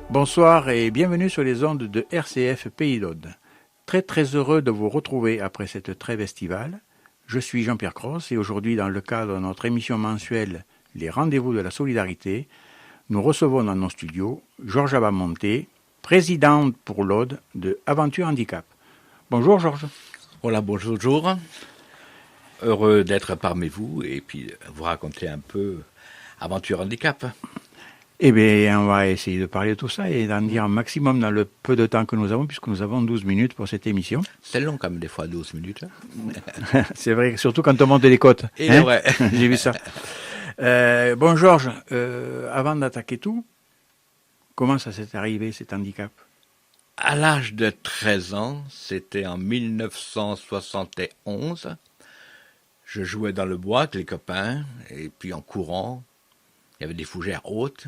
Bonsoir et bienvenue sur les ondes de RCF Pays d'Aude. Très heureux de vous retrouver après cette trêve estivale. Je suis Jean-Pierre Cross et aujourd'hui, dans le cadre de notre émission mensuelle Les Rendez-vous de la Solidarité, nous recevons dans nos studios Georges Abamonté, présidente pour l'Aude de Aventure Handicap. Bonjour Georges. Voilà, bonjour. Heureux d'être parmi vous et puis vous raconter un peu Aventure Handicap. Eh bien, on va essayer de parler de tout ça et d'en dire un maximum dans le peu de temps que nous avons, puisque nous avons 12 minutes pour cette émission. C'est long quand même des fois, 12 minutes. C'est vrai, surtout quand on monte les côtes. Et hein ouais. J'ai vu ça. Bon Georges, avant d'attaquer tout, comment ça s'est arrivé cet handicap? À l'âge de 13 ans, c'était en 1971, je jouais dans le bois avec les copains, et puis en courant, il y avait des fougères hautes,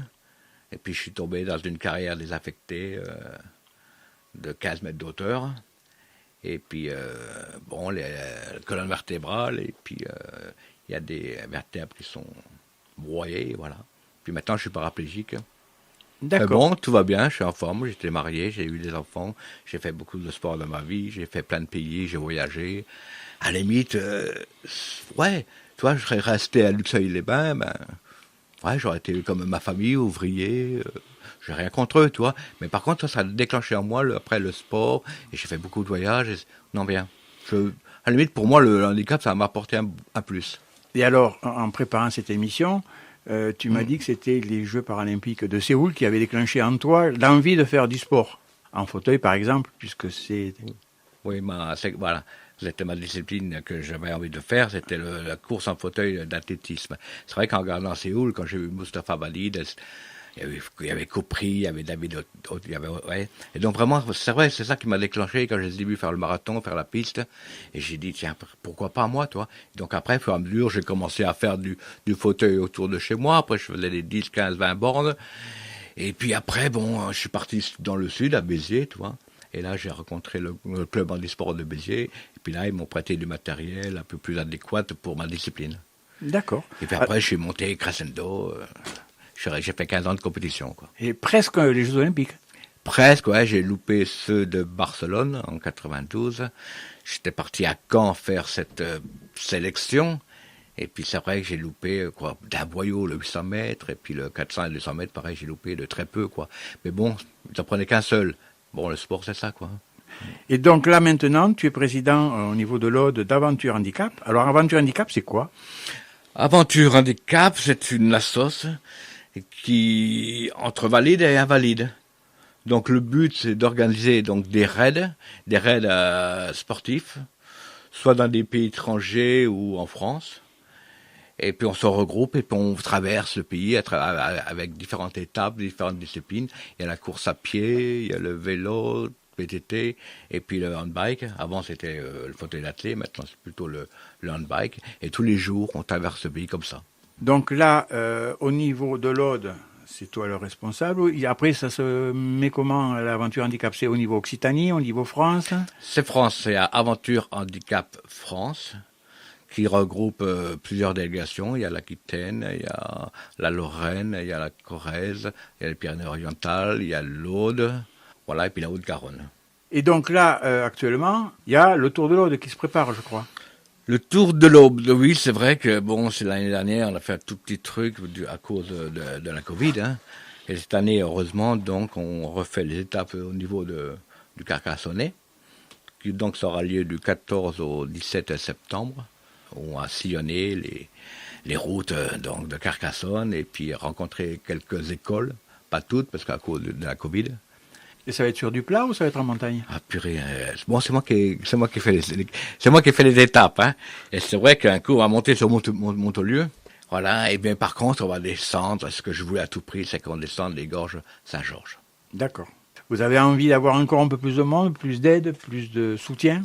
et puis je suis tombé dans une carrière désaffectée de 15 mètres d'auteur, et puis la colonne vertébrale, et puis il y a des vertèbres qui sont broyées, voilà. Puis maintenant je suis paraplégique. D'accord. Bon, tout va bien, je suis en forme, j'étais marié, j'ai eu des enfants, j'ai fait beaucoup de sport dans ma vie, j'ai fait plein de pays, j'ai voyagé. À la limite, ouais, toi, je serais resté à Luxeuil-les-Bains, ouais, j'aurais été comme ma famille, ouvrier, j'ai rien contre eux, tu vois. Mais par contre, ça a déclenché en moi, après le sport, et j'ai fait beaucoup de voyages, non bien. À la limite, pour moi, le handicap, ça m'a apporté un plus. Et alors, en préparant cette émission, tu m'as dit que c'était les Jeux paralympiques de Séoul qui avaient déclenché en toi l'envie de faire du sport, en fauteuil par exemple, puisque c'est... Oui, voilà. C'était ma discipline que j'avais envie de faire, c'était la course en fauteuil d'athlétisme. C'est vrai qu'en regardant Séoul, quand j'ai vu Mustapha Valide, il y avait Copry, il y avait David, il y avait, ouais. Et donc vraiment, c'est vrai, c'est ça qui m'a déclenché quand j'ai vu faire le marathon, faire la piste. Et j'ai dit, tiens, pourquoi pas moi, toi? Et donc après, au fur et à mesure, j'ai commencé à faire du fauteuil autour de chez moi. Après, je faisais les 10, 15, 20 bornes. Et puis après, bon, je suis parti dans le sud, à Béziers, tu vois. Et là, j'ai rencontré le club handisport de Béziers. Et puis là, ils m'ont prêté du matériel un peu plus adéquat pour ma discipline. D'accord. Et puis après, je suis monté crescendo. J'ai fait 15 ans de compétition, quoi. Et presque les Jeux Olympiques. Presque, ouais. J'ai loupé ceux de Barcelone en 92. J'étais parti à Caen faire cette sélection. Et puis c'est vrai que j'ai loupé d'un boyau le 800 mètres. Et puis le 400 et 200 mètres, pareil, j'ai loupé de très peu, quoi. Mais bon, j'en prenais qu'un seul. Bon, le sport, c'est ça, quoi. Et donc là, maintenant, tu es président au niveau de l'Aude d'Aventure Handicap. Alors, Aventure Handicap, c'est quoi? Aventure Handicap, c'est une assoce qui entre valides et invalides. Donc le but, c'est d'organiser donc des raids sportifs, soit dans des pays étrangers ou en France. Et puis on se regroupe et puis on traverse le pays avec différentes étapes, différentes disciplines. Il y a la course à pied, il y a le vélo, PTT, et puis le handbike. Avant c'était le fauteuil d'athlé, maintenant c'est plutôt le handbike. Et tous les jours, on traverse le pays comme ça. Donc là, au niveau de l'Aude, c'est toi le responsable. Et après, ça se met comment l'Aventure Handicap? C'est au niveau Occitanie, au niveau France? C'est France, c'est à Aventure Handicap France, qui regroupe plusieurs délégations. Il y a l'Aquitaine, il y a la Lorraine, il y a la Corrèze, il y a les Pyrénées-Orientales, il y a l'Aude, voilà, et puis la Haute-Garonne. Et donc là, actuellement, il y a le Tour de l'Aude qui se prépare, je crois. Le Tour de l'Aube, oui, c'est vrai que bon, c'est l'année dernière, on a fait un tout petit truc à cause de la Covid, hein. Et cette année, heureusement, donc, on refait les étapes au niveau du Carcassonnais, qui donc sera lieu du 14 au 17 septembre. On a sillonné les routes donc de Carcassonne et puis rencontré quelques écoles, pas toutes parce qu'à cause de la Covid. Et ça va être sur du plat ou ça va être en montagne? Ah purée, bon c'est moi qui fais les étapes, hein. Et c'est vrai qu'un coup on va monter sur Montolieu, voilà. Et bien par contre on va descendre. Ce que je voulais à tout prix, c'est qu'on descende les gorges Saint-Georges. D'accord. Vous avez envie d'avoir encore un peu plus de monde, plus d'aide, plus de soutien?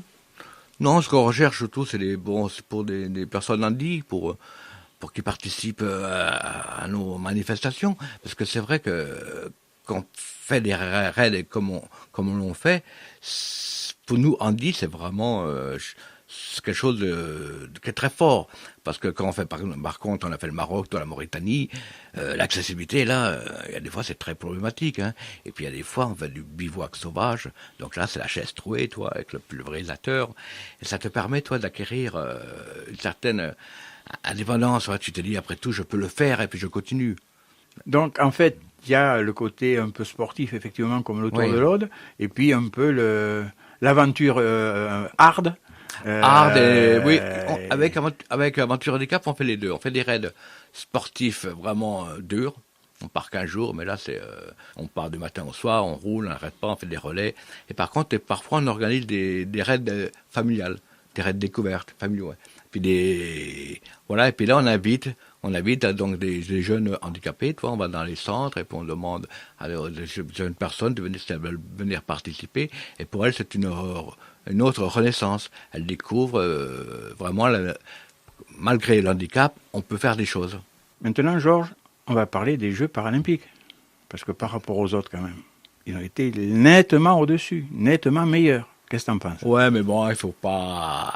Non, ce qu'on recherche surtout, c'est c'est pour des personnes handies, pour qu'ils participent à nos manifestations. Parce que c'est vrai que quand on fait des raids comme on l'ont fait, pour nous, handies, c'est vraiment c'est quelque chose qui est très fort. Parce que quand on fait, par contre, on a fait le Maroc, la Mauritanie, l'accessibilité, là, il y a des fois, c'est très problématique. Hein. Et puis, il y a des fois, on fait du bivouac sauvage. Donc là, c'est la chaise trouée, toi, avec le pulvérisateur. Et ça te permet, toi, d'acquérir une certaine indépendance. Ouais, tu te dis, après tout, je peux le faire et puis je continue. Donc, en fait, il y a le côté un peu sportif, effectivement, comme le Tour de l'Aude, et puis un peu l'aventure hard. Hard, oui, avec Aventure Handicap, on fait les deux. On fait des raids sportifs vraiment durs. On part 15 jours, mais là, on part du matin au soir, on roule, on n'arrête pas, on fait des relais. Et par contre, parfois, on organise des raids familiales, des raids découvertes, familiaux. Ouais. Puis voilà, et puis là, on invite donc des jeunes handicapés, on va dans les centres et puis on demande à des jeunes personnes de venir participer. Et pour elles, c'est une autre renaissance. Elles découvrent vraiment, malgré le handicap, on peut faire des choses. Maintenant, Georges, on va parler des Jeux paralympiques. Parce que par rapport aux autres, quand même, ils ont été nettement au-dessus, nettement meilleurs. Qu'est-ce que tu en penses? Ouais, mais bon, il faut pas...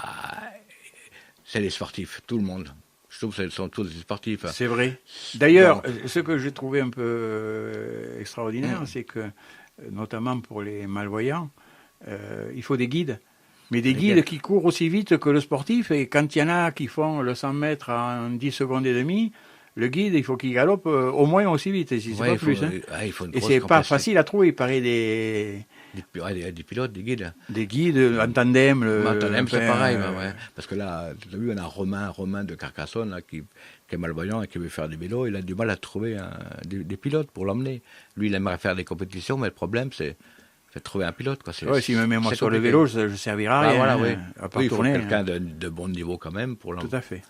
C'est les sportifs, tout le monde. Je trouve que ce sont tous des sportifs. C'est vrai. D'ailleurs, ce que j'ai trouvé un peu extraordinaire, c'est que, notamment pour les malvoyants, il faut des guides. Mais des guides qui courent aussi vite que le sportif. Et quand il y en a qui font le 100 mètres en 10 secondes et demie, le guide, il faut qu'il galope au moins aussi vite, si c'est pas plus. Il faut et c'est pas facile à trouver. Il paraît des pilotes, des guides. Des guides en tandem. En tandem, c'est pareil. Ouais. Parce que là, tu as vu, on a Romain de Carcassonne là, qui est malvoyant et qui veut faire du vélo. Il a du mal à trouver des pilotes pour l'emmener. Lui, il aimerait faire des compétitions, mais le problème, c'est de trouver un pilote. Oui, si je me mets moi sur le vélo, je ne servirai à rien. Voilà, oui. À part tourner, il faut quelqu'un de bon niveau quand même pour l'emmener. Tout à fait.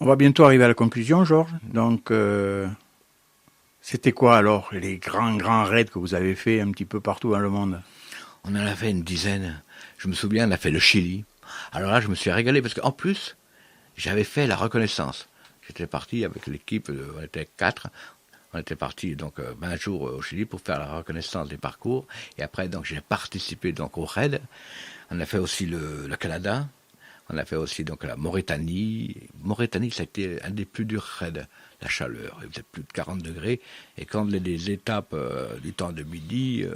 On va bientôt arriver à la conclusion, Georges. Donc, c'était quoi alors les grands raids que vous avez fait un petit peu partout dans le monde? On en a fait une dizaine. Je me souviens, on a fait le Chili. Alors là, je me suis régalé parce qu'en plus, j'avais fait la reconnaissance. J'étais parti avec l'équipe, on était 4. On était parti donc 20 jours au Chili pour faire la reconnaissance des parcours. Et après, donc, j'ai participé donc au raid. On a fait aussi le Canada. On a fait aussi donc la Mauritanie. Mauritanie, ça a été un des plus durs raids. La chaleur, il faisait plus de 40 degrés. Et quand les étapes du temps de midi,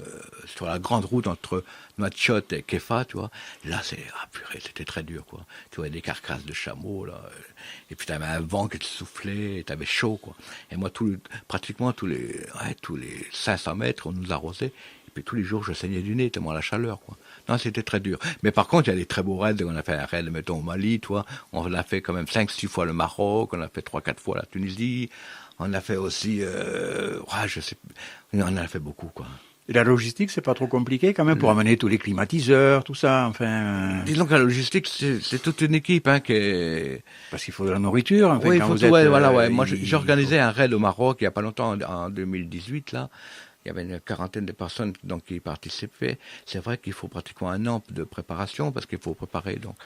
sur la grande route entre Nouakchott et Kefa, tu vois, là, c'était très dur, quoi. Tu vois, des carcasses de chameaux, là. Et puis, tu avais un vent qui te soufflait, et tu avais chaud, quoi. Et moi, pratiquement tous les 500 mètres, on nous arrosait. Et puis, tous les jours, je saignais du nez, tellement la chaleur, quoi. Non, c'était très dur. Mais par contre, il y a des très beaux raids. On a fait un raid, mettons, au Mali, toi. On a fait quand même 5-6 fois le Maroc. On a fait 3-4 fois la Tunisie. On a fait aussi, on en a fait beaucoup, quoi. Et la logistique, c'est pas trop compliqué quand même pour amener tous les climatiseurs, tout ça, enfin. Disons que la logistique, c'est toute une équipe, hein, qui est... Parce qu'il faut de la nourriture, enfin, oui, quand il faut vous tout, êtes. Ouais. Moi, j'ai organisé un raid au Maroc il y a pas longtemps, en 2018, là. Il y avait une quarantaine de personnes donc, qui y participaient. C'est vrai qu'il faut pratiquement un an de préparation parce qu'il faut préparer. Donc,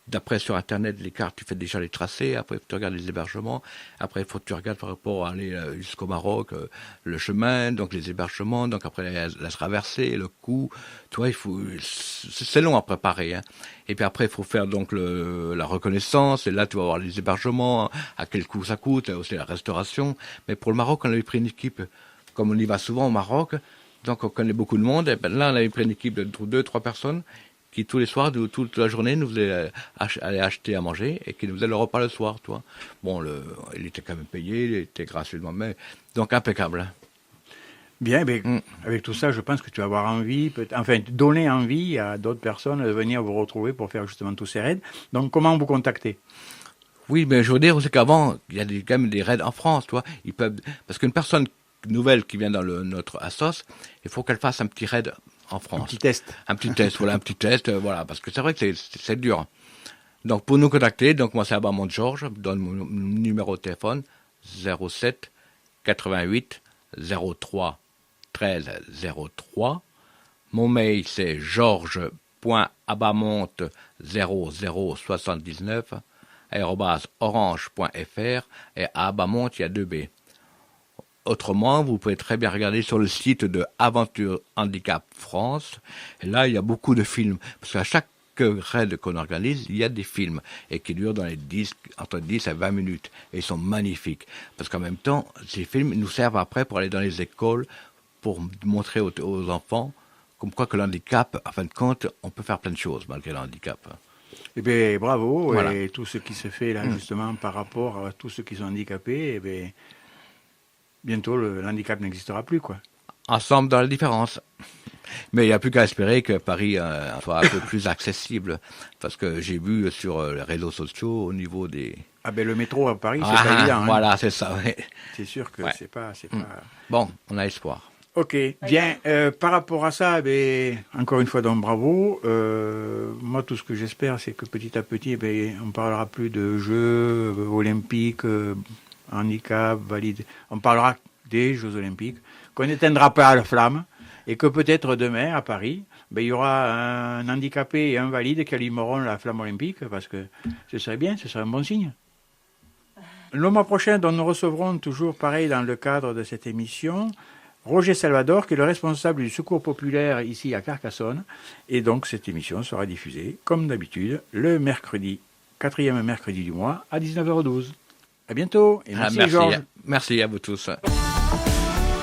d'après sur Internet, les cartes, tu fais déjà les tracés. Après, tu regardes les hébergements. Après, il faut que tu regardes par rapport à aller jusqu'au Maroc, le chemin, donc les hébergements. Donc après, la traversée, le coût. Tu vois, c'est long à préparer. Hein. Et puis après, il faut faire donc la reconnaissance. Et là, tu vas voir les hébergements, à quel coût ça coûte, aussi la restauration. Mais pour le Maroc, on avait pris une équipe. Comme on y va souvent au Maroc, donc on connaît beaucoup de monde, et ben là on avait pris une équipe de 2-3 personnes qui tous les soirs, toute la journée, nous faisaient aller acheter à manger et qui nous faisaient le repas le soir, tu vois. Bon, il était quand même payé, il était gracieusement, mais donc impeccable. Hein. Bien, avec tout ça, je pense que tu vas avoir envie, donner envie à d'autres personnes de venir vous retrouver pour faire justement tous ces raids. Donc comment vous contacter? Oui, mais je veux dire aussi qu'avant, il y a quand même des raids en France, tu vois. Parce qu'une personne nouvelle qui vient dans notre assos, il faut qu'elle fasse un petit raid en France. Un petit test. Voilà, parce que c'est vrai que c'est dur. Donc, pour nous contacter, donc moi c'est Abamont Georges, je donne mon numéro de téléphone, 07 88 03 13 03. Mon mail c'est georges.abamont0079 @orange.fr et à Abamont, il y a 2 B. Autrement, vous pouvez très bien regarder sur le site de Aventure Handicap France. Et là, il y a beaucoup de films. Parce qu'à chaque raid qu'on organise, il y a des films et qui durent entre 10 à 20 minutes. Et ils sont magnifiques. Parce qu'en même temps, ces films nous servent après pour aller dans les écoles, pour montrer aux enfants comme quoi que l'handicap, en fin de compte, on peut faire plein de choses malgré le handicap. Eh bien, bravo. Voilà. Et tout ce qui se fait là, justement, par rapport à tous ceux qui sont handicapés, eh bien, bientôt, l'handicap n'existera plus, quoi. Ensemble dans la différence. Mais il n'y a plus qu'à espérer que Paris soit un peu plus accessible. Parce que j'ai vu sur les réseaux sociaux au niveau des... Ah ben le métro à Paris, c'est pas évident. Voilà, c'est ça. Ouais. C'est sûr que c'est pas... Bon, on a espoir. Ok, bien. Par rapport à ça, encore une fois, donc bravo. Moi, tout ce que j'espère, c'est que petit à petit, on parlera plus de Jeux olympiques, handicap, valide. On parlera des Jeux olympiques, qu'on n'éteindra pas la flamme, et que peut-être demain, à Paris, il y aura un handicapé et un valide qui allumeront la flamme olympique, parce que ce serait bien, ce serait un bon signe. Le mois prochain, donc, nous recevrons toujours, pareil, dans le cadre de cette émission, Roger Salvador, qui est le responsable du secours populaire ici à Carcassonne. Et donc, cette émission sera diffusée, comme d'habitude, le mercredi, 4e mercredi du mois, à 19h12. À bientôt, et merci Georges. Merci à vous tous.